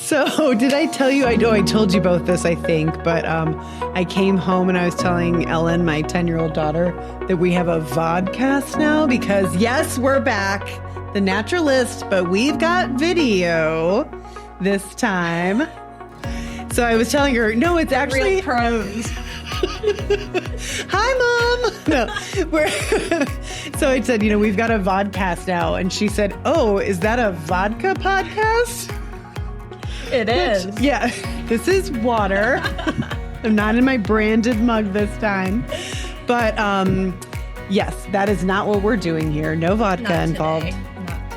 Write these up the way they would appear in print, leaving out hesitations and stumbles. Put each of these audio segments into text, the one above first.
So did I tell you? I know I told you both this, I think, but I came home and I was telling Ellen, my 10-year-old daughter, that we have a vodcast now because, yes, we're back, The Naturalist, but we've got video this time. So I was telling her, no, it's actually... Real pros. Hi, Mom. No, so I said, we've got a vodcast now. And she said, oh, is that a vodka podcast? It is. Yeah, this is water. I'm not in my branded mug this time. But yes, that is not what we're doing here. No vodka involved.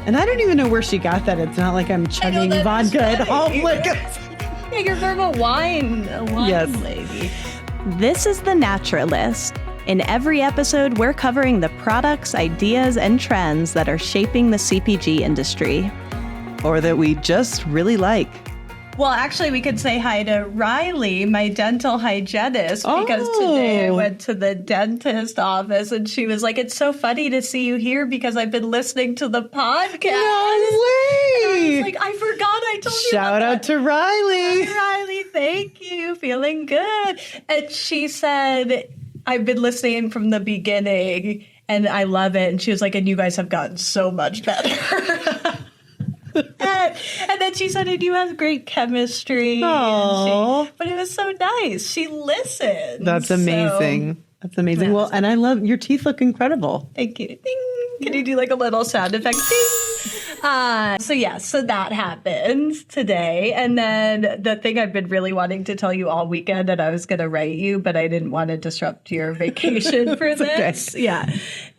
And I don't even know where she got that. It's not like I'm chugging vodka at home. Yeah, you're from a wine lady. This is The Naturalist. In every episode, we're covering the products, ideas, and trends that are shaping the CPG industry. Or that we just really like. Well, actually, we could say hi to Riley, my dental hygienist, because today I went to the dentist office and she was like, it's so funny to see you here because I've been listening to the podcast. No way! And I was like, I forgot I told you Shout out to Riley. Hi, Riley, thank you. Feeling good. And she said, I've been listening from the beginning and I love it. And she was like, and you guys have gotten so much better. And then she said, and you have great chemistry. But it was so nice. She listened. That's amazing. That's amazing. Well, and I love your teeth look incredible. Thank you. Ding. Can you do like a little sound effect? Ding. So that happened today. And then the thing I've been really wanting to tell you all weekend, and I was going to write you, but I didn't want to disrupt your vacation for this. Okay. Yeah.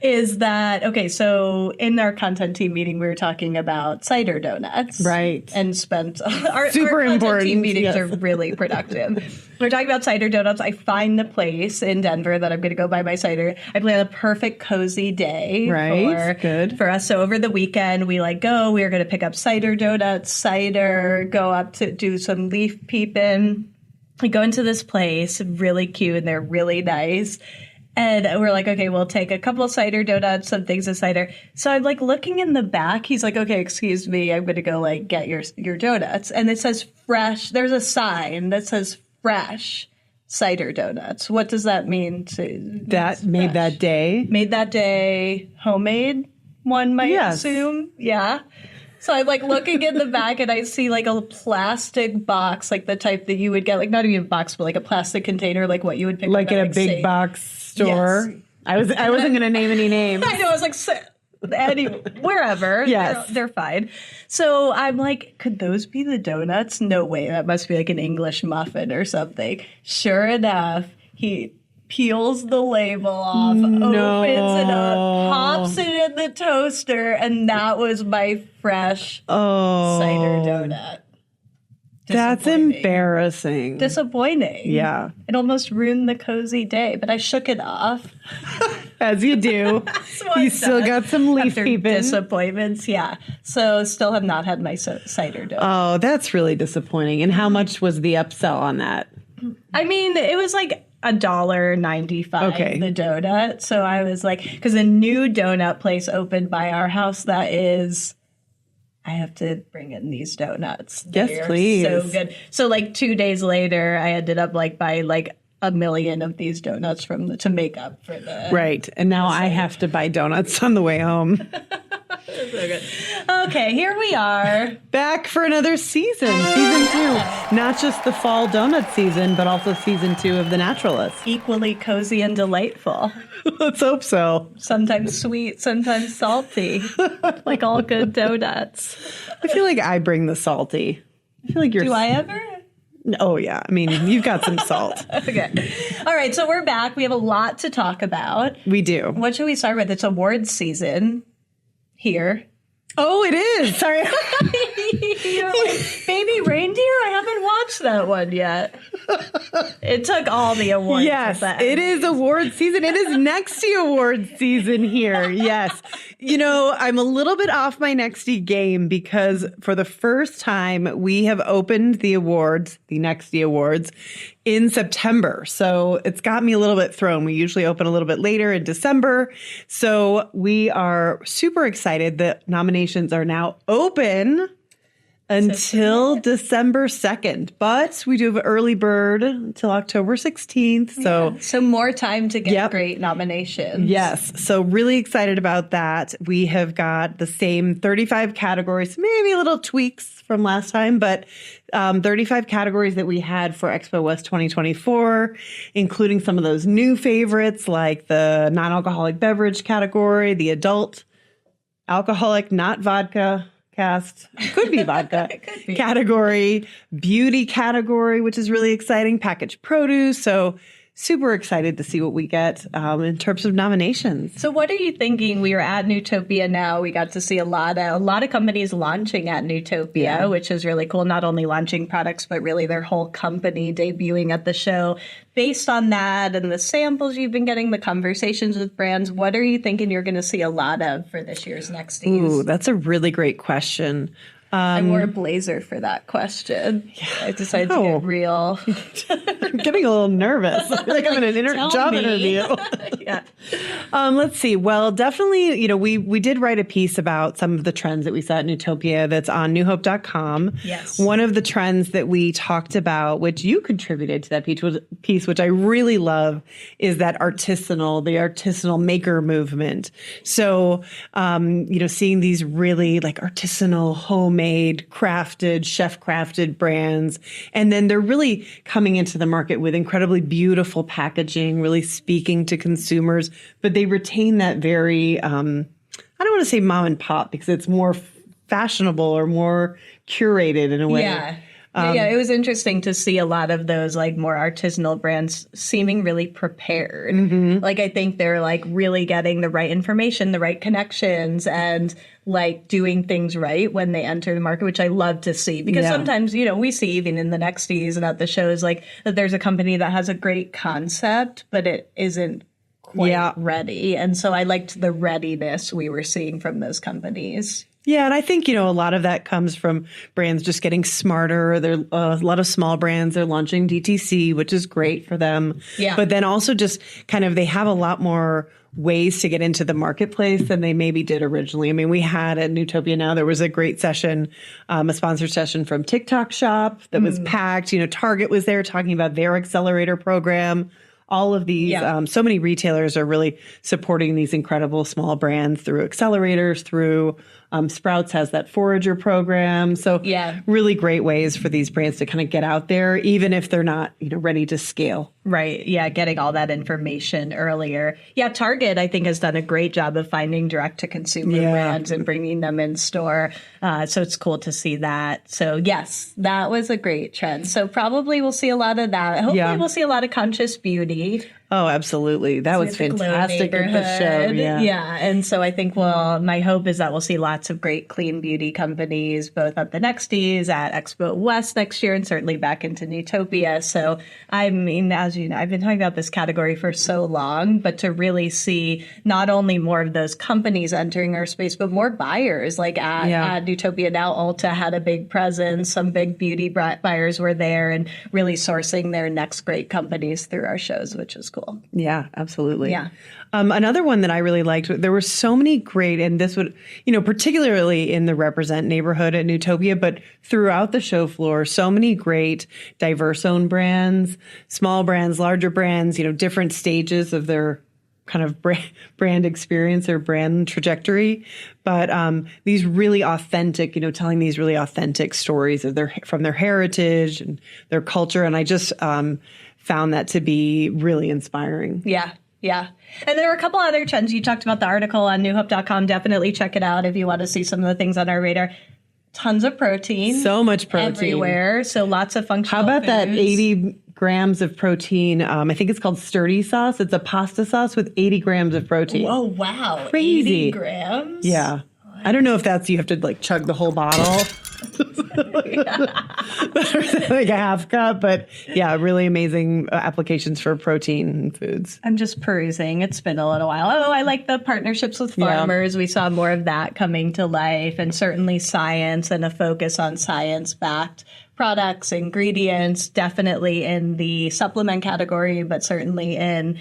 Is that, okay, so in our content team meeting, we were talking about cider donuts. Right. And spent our super content important team meetings are really productive. We're talking about cider donuts. I find the place in Denver that I'm going to go buy my cider. I plan a perfect cozy day. Right. Good. For us. So over the weekend, we go. We are going to pick up cider donuts, go up to do some leaf peeping. We go into this place, really cute, and they're really nice. And we're like, okay, we'll take a couple of cider donuts, some things of cider. So I'm looking in the back. He's like, okay, excuse me. I'm going to go get your donuts. And it says fresh. There's a sign that says fresh cider donuts. What does that mean? That made that day? Made that day homemade, one might assume. Yeah. So I'm looking in the back and I see a plastic box, the type that you would get, not even a box, but a plastic container, what you would pick up in a big box store. Yes. I wasn't going to name any names. I know. I was anyway, wherever. Yes. They're fine. So I'm could those be the donuts? No way. That must be an English muffin or something. Sure enough, he peels the label off, opens it up, pops it in the toaster, and that was my fresh cider donut. That's embarrassing. Disappointing. Yeah. It almost ruined the cozy day, but I shook it off. As you do. You still got some leaf peeping. Disappointments, yeah. So still have not had my cider donut. Oh, that's really disappointing. And how much was the upsell on that? I mean, it was $1.95 the donut. So I was because a new donut place opened by our house that is... I have to bring in these donuts. Yes, please. So good. So 2 days later, I ended up buying a million of these donuts to make up for the... Right. And now I have to buy donuts on the way home. So good. Okay, here we are. Back for another season. Season 2. Not just the fall donut season, but also season 2 of The Naturalist. Equally cozy and delightful. Let's hope so. Sometimes sweet, sometimes salty. Like all good donuts. I feel like I bring the salty. I feel like you're... Do I ever? Oh, yeah. I mean, you've got some salt. Okay. All right, so we're back. We have a lot to talk about. We do. What should we start with? It's awards season here. Oh, it is. Sorry. You're Baby Reindeer? I haven't watched that one yet. It took all the awards. Yes, it is award season. It is NEXTY Awards season here. Yes. I'm a little bit off my NEXTY game because for the first time, we have opened the awards, the NEXTY Awards, in September. So it's got me a little bit thrown. We usually open a little bit later in December. So we are super excited that nominations are now open. until December 2nd. But we do have an early bird until October 16th. So more time to get great nominations. Yes. So really excited about that. We have got the same 35 categories, maybe little tweaks from last time, but 35 categories that we had for Expo West 2024, including some of those new favorites like the non-alcoholic beverage category, the adult alcoholic, not vodka cast, could be vodka category, beauty category, which is really exciting, packaged produce. So super excited to see what we get in terms of nominations. So what are you thinking? We were at Newtopia Now. We got to see a lot of companies launching at Newtopia, which is really cool. Not only launching products, but really their whole company debuting at the show. Based on that and the samples you've been getting, the conversations with brands, what are you thinking you're going to see a lot of for this year's NEXTYs? Ooh, that's a really great question. I wore a blazer for that question. Yeah. I decided to get real. I'm getting a little nervous. I feel like I'm in an job interview. Yeah. Let's see. Well, definitely, we did write a piece about some of the trends that we saw at Newtopia that's on newhope.com. Yes. One of the trends that we talked about, which you contributed to that piece, which I really love, is that the artisanal maker movement. So, seeing these really like artisanal, homemade, crafted, chef-crafted brands. And then they're really coming into the market with incredibly beautiful packaging, really speaking to consumers. But they retain that very, I don't want to say mom and pop because it's more fashionable or more curated in a way. Yeah. It was interesting to see a lot of those like more artisanal brands seeming really prepared. Mm-hmm. Like I think they're like really getting the right information, the right connections, and like doing things right when they enter the market, which I love to see because sometimes, we see even in the NEXTYs and at the shows like that there's a company that has a great concept, but it isn't quite ready. And so I liked the readiness we were seeing from those companies. Yeah, and I think, a lot of that comes from brands just getting smarter. There are a lot of small brands. They're launching DTC, which is great for them. Yeah. But then also just kind of they have a lot more ways to get into the marketplace than they maybe did originally. I mean, we had at Newtopia Now, there was a great session, a sponsored session from TikTok Shop that was packed. Target was there talking about their accelerator program. All of these, so many retailers are really supporting these incredible small brands through accelerators, through Sprouts has that forager program. So really great ways for these brands to kind of get out there, even if they're not, ready to scale. Right. Yeah. Getting all that information earlier. Yeah. Target, I think, has done a great job of finding direct to consumer brands and bringing them in store. So it's cool to see that. So yes, that was a great trend. So probably we'll see a lot of that. Hopefully we'll see a lot of conscious beauty. Oh, absolutely. That was fantastic at the show. Yeah. And so I think my hope is that we'll see lots of great clean beauty companies, both at the NEXTYs, at Expo West next year, and certainly back into Newtopia. So, I mean, as you know, I've been talking about this category for so long, but to really see not only more of those companies entering our space, but more buyers. Like at Newtopia Now, Ulta had a big presence. Some big beauty buyers were there and really sourcing their next great companies through our shows, which is cool. Yeah, absolutely. Yeah. Another one that I really liked, there were so many great, and this would, particularly in the Represent neighborhood at Newtopia, but throughout the show floor, so many great diverse owned brands, small brands, larger brands, different stages of their kind of brand experience or brand trajectory. But these really authentic, telling these really authentic stories of from their heritage and their culture. And I just found that to be really inspiring. Yeah. Yeah. And there were a couple other trends. You talked about the article on newhope.com. Definitely check it out if you want to see some of the things on our radar. Tons of protein. So much protein. Everywhere. So lots of functional How about foods. that 80 grams of protein? I think it's called sturdy sauce. It's a pasta sauce with 80 grams of protein. Oh, wow. Crazy. 80 grams? Yeah. I don't know if you have to chug the whole bottle. Like a half cup, but really amazing applications for protein in foods. I'm just perusing. It's been a little while. Oh, I like the partnerships with farmers. We saw more of that coming to life, and certainly science and a focus on science-backed products, ingredients, definitely in the supplement category, but certainly in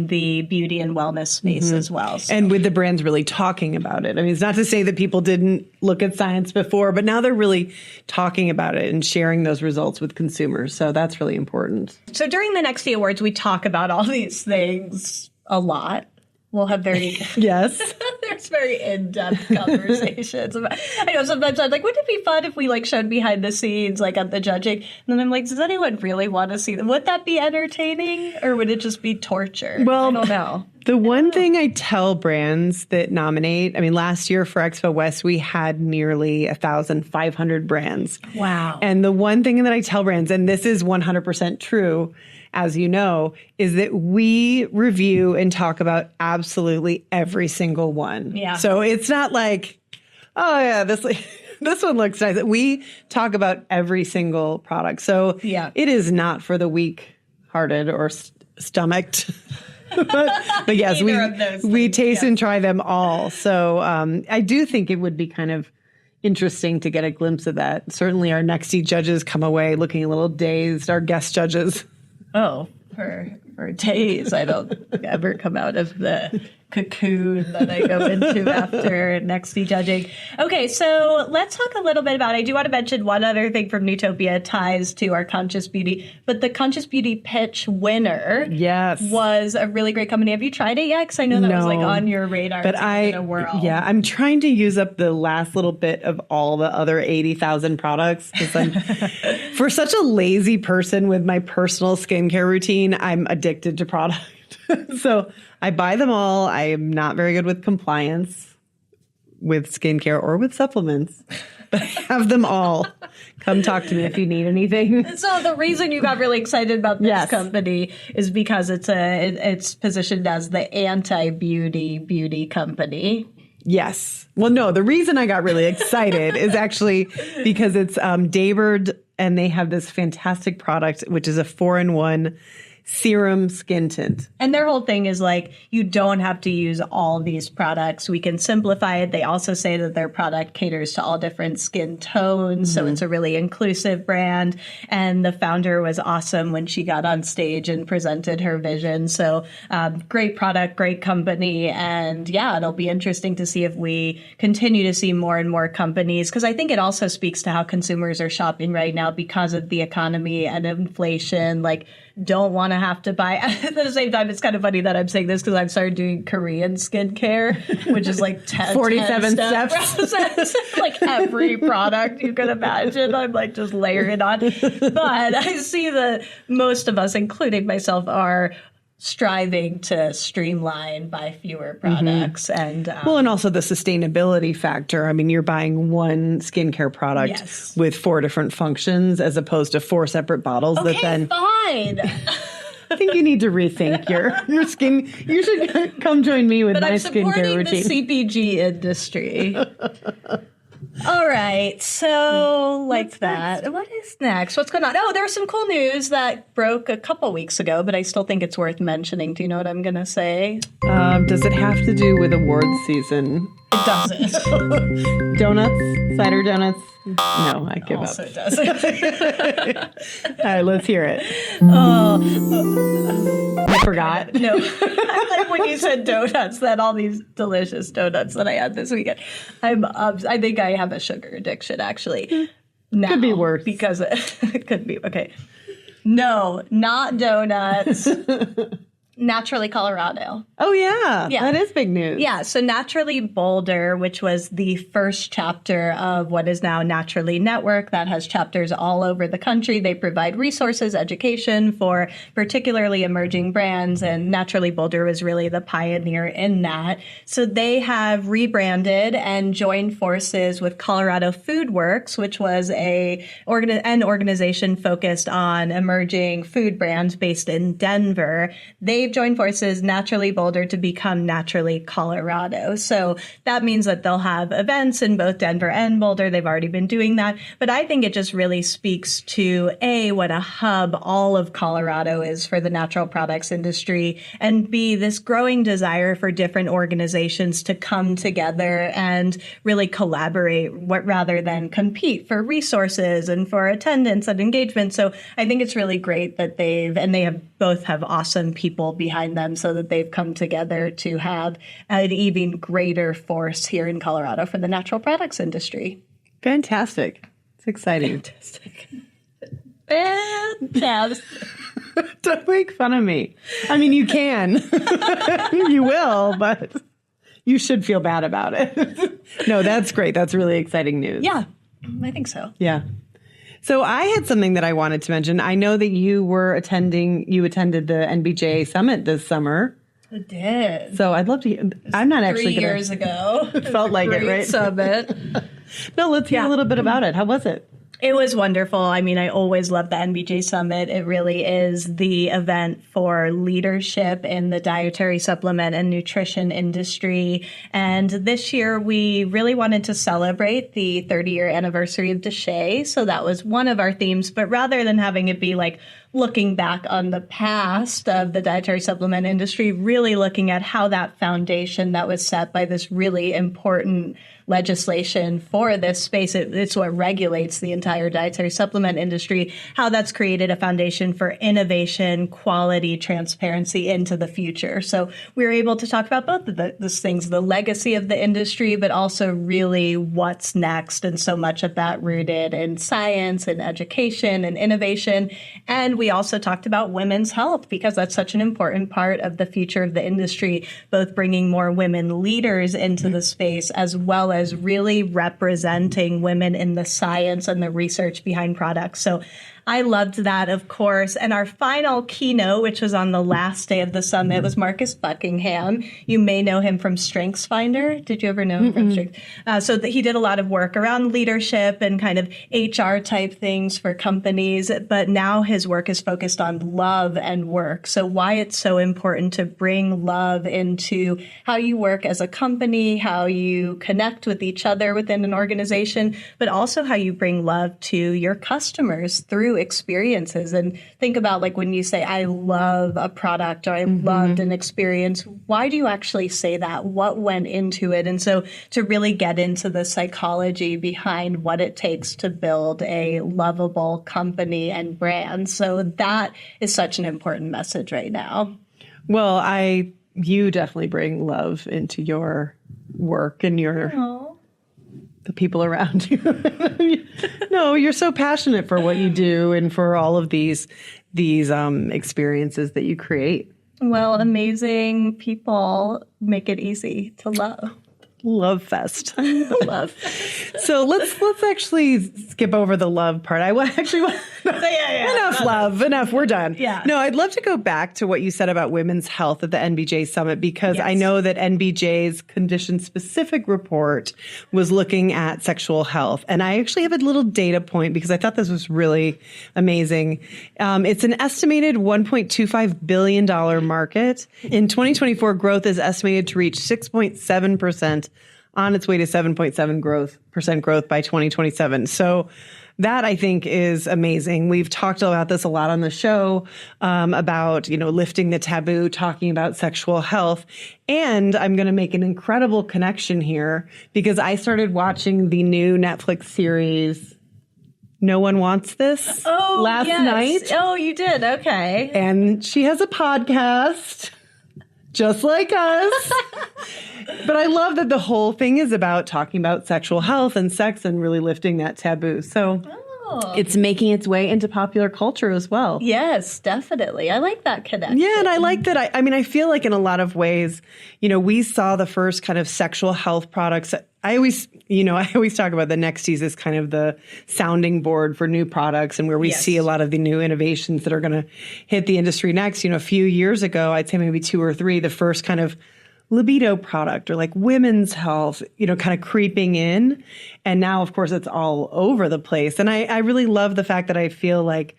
the beauty and wellness space as well. So. And with the brands really talking about it. I mean, it's not to say that people didn't look at science before, but now they're really talking about it and sharing those results with consumers. So that's really important. So during the NEXTY Awards, we talk about all these things a lot. We'll have very yes. There's very in-depth conversations. I know sometimes I'm like, wouldn't it be fun if we like showed behind the scenes, like at the judging? And then I'm like, does anyone really want to see them? Would that be entertaining, or would it just be torture? Well, I don't know. The one thing I tell brands that nominate, I mean, last year for Expo West, we had nearly 1,500 brands. Wow. And the one thing that I tell brands, and this is 100% true, as you know, is that we review and talk about absolutely every single one. Yeah. So it's not like, oh yeah, this one looks nice. We talk about every single product. So it is not for the weak-hearted or stomached. but yes, we taste and try them all. So I do think it would be kind of interesting to get a glimpse of that. Certainly our NEXTY judges come away looking a little dazed, our guest judges. Oh, for days. I don't ever come out of the cocoon that I go into after NEXTY judging. Okay, so let's talk a little bit about, I do want to mention one other thing from Newtopia ties to our Conscious Beauty, but the Conscious Beauty pitch winner was a really great company. Have you tried it yet? Because I know that was like on your radar. But I'm trying to use up the last little bit of all the other 80,000 products because I'm, for such a lazy person with my personal skincare routine, I'm addicted to product. So I buy them all. I am not very good with compliance with skincare or with supplements, but I have them all. Come talk to me if you need anything. So the reason you got really excited about this company is because it's positioned as the anti-beauty company. Yes. Well, no, the reason I got really excited is actually because it's Daybird, and they have this fantastic product, which is a 4-in-1 serum skin tint. And their whole thing is like, you don't have to use all these products. We can simplify it. They also say that their product caters to all different skin tones. So it's a really inclusive brand. And the founder was awesome when she got on stage and presented her vision. So great product, great company. And yeah, it'll be interesting to see if we continue to see more and more companies, because I think it also speaks to how consumers are shopping right now because of the economy and inflation. Like, don't want to have to buy. At the same time, it's kind of funny that I'm saying this because I've started doing Korean skincare, which is like 47 steps. Like every product you could imagine, I'm like just layering on. But I see that most of us, including myself, are striving to streamline, buy fewer products. And and also the sustainability factor. I mean, you're buying one skincare product with 4 different functions as opposed to 4 separate bottles. Okay, that then fine. I think you need to rethink your skin. You should come join me with my skincare routine. I'm supporting the CPG industry. All right, so like that. Next? What is next? What's going on? Oh, there was some cool news that broke a couple weeks ago, but I still think it's worth mentioning. Do you know what I'm going to say? Does it have to do with awards season? It doesn't. Donuts? Cider donuts? No, I give also up. It doesn't. All right, let's hear it. I forgot. No. Like when you said donuts, that all these delicious donuts that I had this weekend. I think I have a sugar addiction, actually. Now, could be worse. Because it could be. Okay. No, not donuts. Naturally Colorado. Oh, yeah. That is big news. Yeah. So Naturally Boulder, which was the first chapter of what is now Naturally Network, that has chapters all over the country. They provide resources, education for particularly emerging brands. And Naturally Boulder was really the pioneer in that. So they have rebranded and joined forces with Colorado Food Works, which was an organization focused on emerging food brands based in Denver. They they've joined forces, Naturally Boulder, to become Naturally Colorado. So that means that they'll have events in both Denver and Boulder. They've already been doing that. But I think it just really speaks to, A, what a hub all of Colorado is for the natural products industry, and B, this growing desire for different organizations to come together and really collaborate rather than compete for resources and for attendance and engagement. So I think it's really great that they both have awesome people behind them, so that they've come together to have an even greater force here in Colorado for the natural products industry. Fantastic. It's exciting. Fantastic. Don't make fun of me. I mean, you can. You will, but you should feel bad about it. No, that's great. That's really exciting news. Yeah, I think so. Yeah. So I had something that I wanted to mention. I know that you attended the NBJ Summit this summer. I did. So I'd love to hear. I'm not actually 3 years ago. It felt like it, right? Summit. No, let's hear a little bit about it. How was it? It was wonderful. I mean, I always love the NBJ Summit. It really is the event for leadership in the dietary supplement and nutrition industry. And this year, we really wanted to celebrate the 30-year anniversary of DSHEA. So that was one of our themes. But rather than having it be like looking back on the past of the dietary supplement industry, really looking at how that foundation that was set by this really important legislation for this space, it's what regulates the entire dietary supplement industry, how that's created a foundation for innovation, quality, transparency into the future. So we were able to talk about both of those things, the legacy of the industry, but also really what's next, and so much of that rooted in science and education and innovation. And we also talked about women's health, because that's such an important part of the future of the industry, both bringing more women leaders into the space, as well as really representing women in the science and the research behind products. So I loved that, of course. And our final keynote, which was on the last day of the summit, was Marcus Buckingham. You may know him from StrengthsFinder. Did you ever know him from Strengths? So he did a lot of work around leadership and kind of HR type things for companies. But now his work is focused on love and work. So why it's so important to bring love into how you work as a company, how you connect with each other within an organization, but also how you bring love to your customers through experiences. And think about, like, when you say, I love a product or I loved an experience, why do you actually say that? What went into it? And so to really get into the psychology behind what it takes to build a lovable company and brand. So that is such an important message right now. Well, you definitely bring love into your work and the people around you. No, you're so passionate for what you do and for all of these experiences that you create. Well, amazing people make it easy to love. Love fest. Love. So let's actually skip over the love part. Enough love. Enough. We're done. Yeah. No, I'd love to go back to what you said about women's health at the NBJ Summit, because I know that NBJ's condition-specific report was looking at sexual health. And I actually have a little data point because I thought this was really amazing. It's an estimated $1.25 billion market. In 2024, growth is estimated to reach 6.7%. on its way to 7.7% growth by 2027. So that, I think, is amazing. We've talked about this a lot on the show, about, lifting the taboo, talking about sexual health. And I'm going to make an incredible connection here because I started watching the new Netflix series, No One Wants This, last night. Oh, you did? Okay. And she has a podcast, just like us. But I love that the whole thing is about talking about sexual health and sex and really lifting that taboo. So it's making its way into popular culture as well. Yes, definitely. I like that connection. Yeah, and I like that. I feel like in a lot of ways, we saw the first kind of sexual health products. I always talk about the NEXTYs as kind of the sounding board for new products and where we see a lot of the new innovations that are going to hit the industry next. A few years ago, I'd say maybe 2 or 3, the first kind of libido product or like women's health, kind of creeping in. And now, of course, it's all over the place. And I really love the fact that I feel like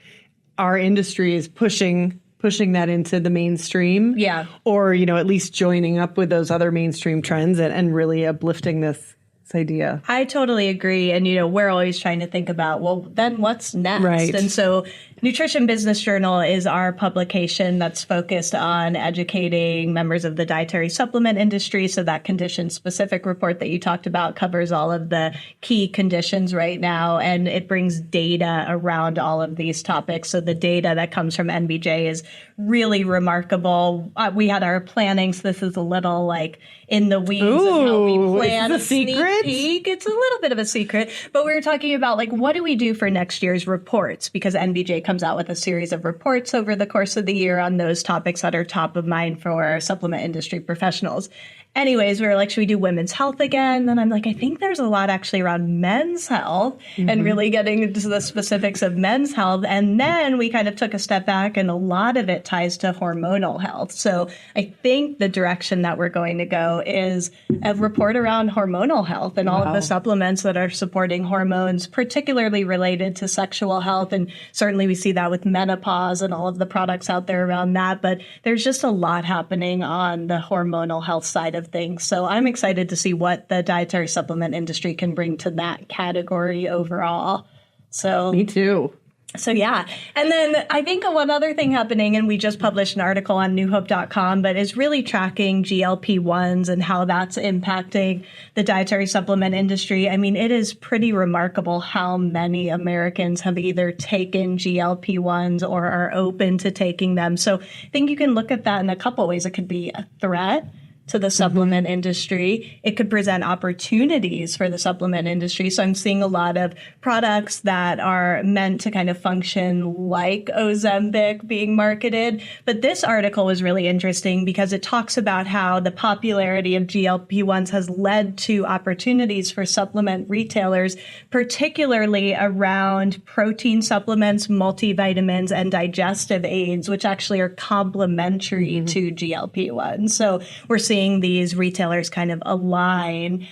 our industry is pushing pushing that into the mainstream. Yeah. Or, at least joining up with those other mainstream trends and really uplifting this idea. I totally agree. And, we're always trying to think about, well, then what's next? Right. And so Nutrition Business Journal is our publication that's focused on educating members of the dietary supplement industry. So that condition-specific report that you talked about covers all of the key conditions right now, and it brings data around all of these topics. So the data that comes from NBJ is really remarkable. We had our planning, so this is a little like in the weeds of how we plan a secret. Peek. It's a little bit of a secret, but we were talking about like, what do we do for next year's reports? Because NBJ comes out with a series of reports over the course of the year on those topics that are top of mind for supplement industry professionals. Anyways, we were like, should we do women's health again? And I'm like, I think there's a lot actually around men's health and really getting into the specifics of men's health. And then we kind of took a step back, and a lot of it ties to hormonal health. So I think the direction that we're going to go is a report around hormonal health and all of the supplements that are supporting hormones, particularly related to sexual health. And certainly we see that with menopause and all of the products out there around that. But there's just a lot happening on the hormonal health side of things. So I'm excited to see what the dietary supplement industry can bring to that category overall. So Me too. So yeah. And then I think one other thing happening, and we just published an article on newhope.com, but is really tracking GLP-1s and how that's impacting the dietary supplement industry. I mean, it is pretty remarkable how many Americans have either taken GLP-1s or are open to taking them. So I think you can look at that in a couple ways. It could be a threat to the supplement industry. It could present opportunities for the supplement industry. So I'm seeing a lot of products that are meant to kind of function like Ozempic being marketed. But this article was really interesting because it talks about how the popularity of GLP-1s has led to opportunities for supplement retailers, particularly around protein supplements, multivitamins, and digestive aids, which actually are complementary to GLP-1s. So we're seeing these retailers kind of align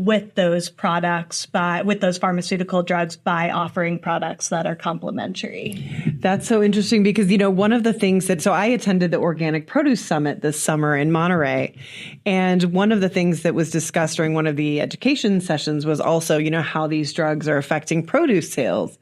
with those products with those pharmaceutical drugs by offering products that are complementary. That's so interesting because, one of the things so I attended the Organic Produce Summit this summer in Monterey. And one of the things that was discussed during one of the education sessions was also, how these drugs are affecting produce sales.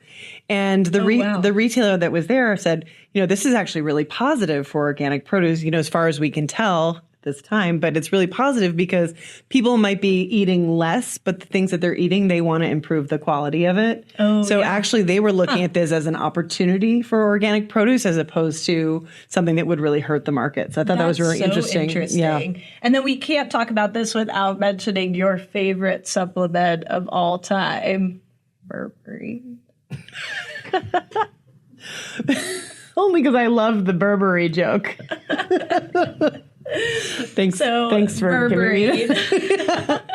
And the retailer that was there said, this is actually really positive for organic produce, as far as we can tell this time, but it's really positive because people might be eating less, but the things that they're eating, they want to improve the quality of it. Actually they were looking at this as an opportunity for organic produce as opposed to something that would really hurt the market. So I thought that was really interesting. Yeah. And then we can't talk about this without mentioning your favorite supplement of all time, berberine. Only because I love the Burberry joke. Thanks for berberine.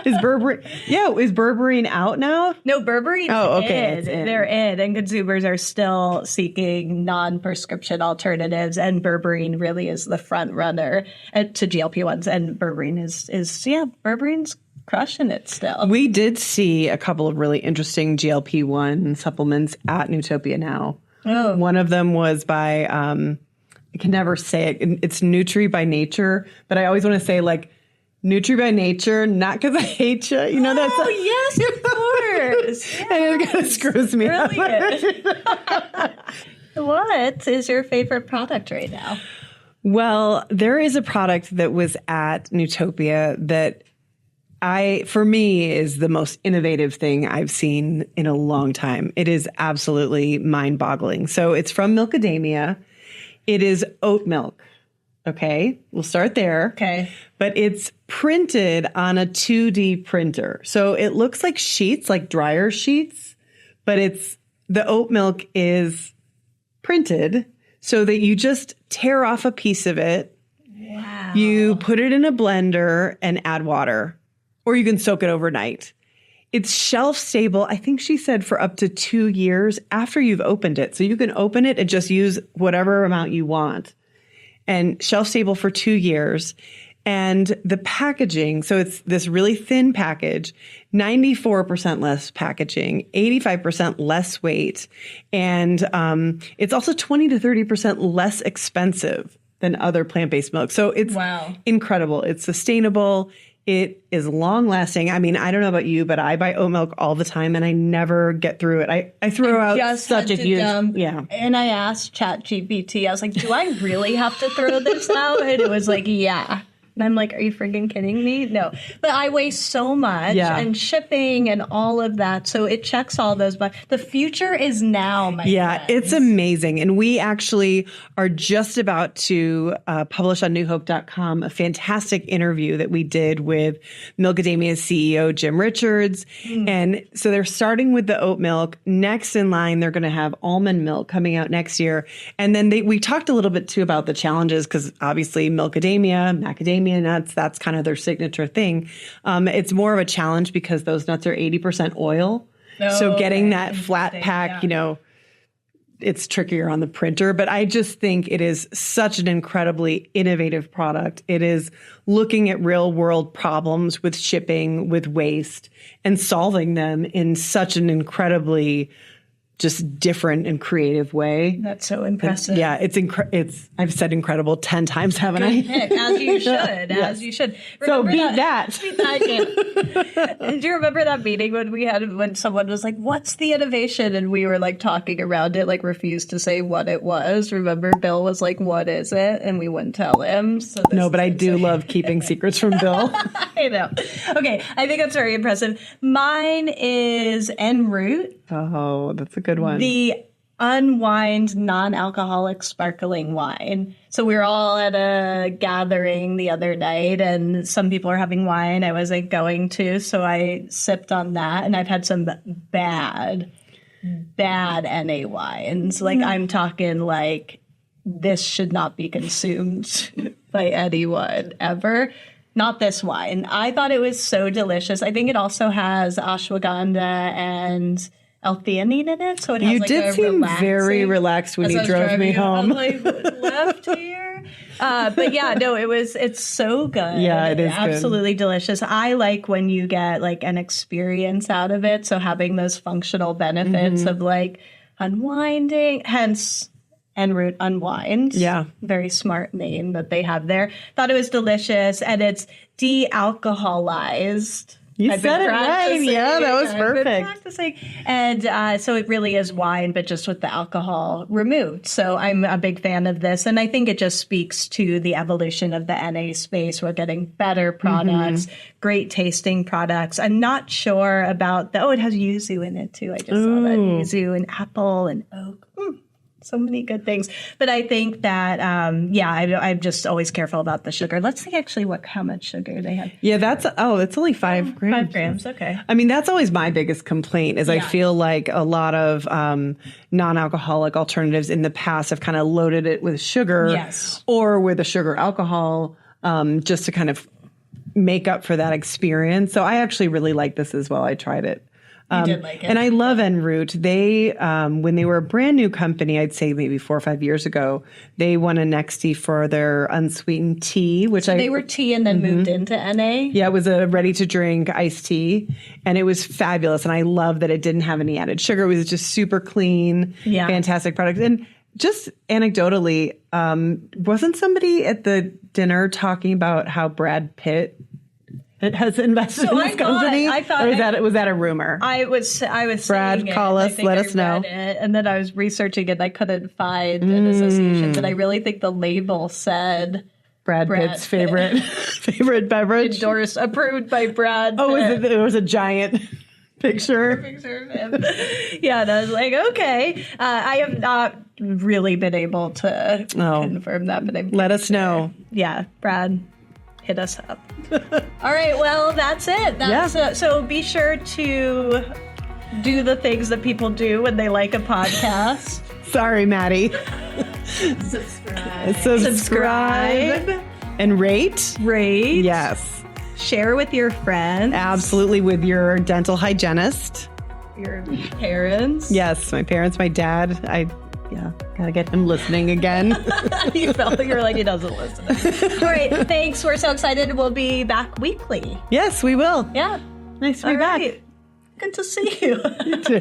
Is berberine out now? No, berberine. Oh, okay. They're in, and consumers are still seeking non-prescription alternatives. And berberine really is the front runner to GLP-1s. And berberine's crushing it still. We did see a couple of really interesting GLP-1 supplements at Newtopia Now. Oh. One of them was by I can never say it. It's Nutri by Nature, but I always want to say like Nutri by Nature, not because I hate you. That's yes, of course. And it kind of screws me up. What is your favorite product right now? Well, there is a product that was at Newtopia that for me is the most innovative thing I've seen in a long time. It is absolutely mind-boggling. So it's from Milkademia. It is oat milk. Okay, we'll start there. Okay. But it's printed on a 2D printer. So it looks like sheets, like dryer sheets, but the oat milk is printed so that you just tear off a piece of it. Wow. You put it in a blender and add water, or you can soak it overnight. It's shelf stable, I think she said, for up to 2 years after you've opened it. So you can open it and just use whatever amount you want. And shelf stable for 2 years. And the packaging, so it's this really thin package, 94% less packaging, 85% less weight, and it's also 20 to 30% less expensive than other plant-based milk. So it's incredible. It's sustainable. It is long-lasting. I mean, I don't know about you, but I buy oat milk all the time, and I never get through it. I throw out such a huge... Yeah. And I asked ChatGPT, I was like, do I really have to throw this out? And it was like, yeah. And I'm like, are you freaking kidding me? No. But I waste so much and shipping and all of that. So it checks all those. But the future is now, my friends. It's amazing. And we actually are just about to publish on newhope.com a fantastic interview that we did with Milkadamia's CEO, Jim Richards. And so they're starting with the oat milk. Next in line, they're going to have almond milk coming out next year. And then we talked a little bit, too, about the challenges because obviously Milkadamia, macadamia nuts, that's kind of their signature thing. It's more of a challenge because those nuts are 80% oil. So getting that flat pack, it's trickier on the printer. But I just think it is such an incredibly innovative product. It is looking at real world problems with shipping, with waste, and solving them in such an incredibly just different and creative way. That's so impressive. It's I've said incredible 10 times, haven't I? Pick, as you should, as you should. Remember Beat that. Yeah. Do you remember that meeting when someone was like, what's the innovation? And we were like talking around it, like refused to say what it was. Remember Bill was like, what is it? And we wouldn't tell him. So no, but I do love keeping secrets from Bill. I know. Okay, I think that's very impressive. Mine is en route. Oh, that's a good one. The unwind non-alcoholic sparkling wine. So we were all at a gathering the other night and some people are having wine. I wasn't going to, so I sipped on that, and I've had some bad NA wines. Like I'm talking like this should not be consumed by anyone ever. Not this wine. I thought it was so delicious. I think it also has ashwagandha and L-theanine in it, so it has you did seem very relaxed when you drove me home. I'm like, left here. But yeah, no, it's so good. Yeah, it is absolutely delicious. I like when you get like an experience out of it. So having those functional benefits of like unwinding, hence en route unwind. Yeah. Very smart name that they have there. Thought it was delicious, and it's de-alcoholized. You said it right. Yeah, that was perfect. I've been practicing. And so it really is wine, but just with the alcohol removed. So I'm a big fan of this. And I think it just speaks to the evolution of the NA space. We're getting better products, great tasting products. I'm not sure about it has yuzu in it too. I just saw that yuzu and apple and oak. So many good things. But I think that, I'm just always careful about the sugar. Let's see actually how much sugar they have. Yeah, it's only 5 grams. 5 grams, okay. I mean, that's always my biggest complaint is I feel like a lot of non-alcoholic alternatives in the past have kind of loaded it with sugar or with a sugar alcohol just to kind of make up for that experience. So I actually really like this as well. I tried it. You did like it. And I love En route. They, when they were a brand new company, I'd say maybe 4 or 5 years ago, they won a NEXTY for their unsweetened tea, which they were tea and then moved into NA? Yeah, it was a ready-to-drink iced tea, and it was fabulous. And I love that it didn't have any added sugar. It was just super clean, fantastic product. And just anecdotally, wasn't somebody at the dinner talking about how Brad Pitt has invested in this company? Was that a rumor? I was Brad, call us, let us know. And then I was researching it and I couldn't find an association, but I really think the label said Brad Pitt's favorite beverage. Endorsed, approved by Brad Pitt. Oh, it was a giant picture of him. Yeah, and I was like, okay. I have not really been able to confirm that, but let us know. Yeah, Brad, hit us up. All right, well, that's it. So be sure to do the things that people do when they like a podcast. Sorry, Maddie. Subscribe. And rate. Yes. Share with your friends. Absolutely, with your dental hygienist. Your parents. Yes, my parents, my dad. Yeah, gotta get him listening again. You're like, he doesn't listen. All right, thanks. We're so excited. We'll be back weekly. Yes, we will. Yeah. Nice to be back. Good to see you. You too.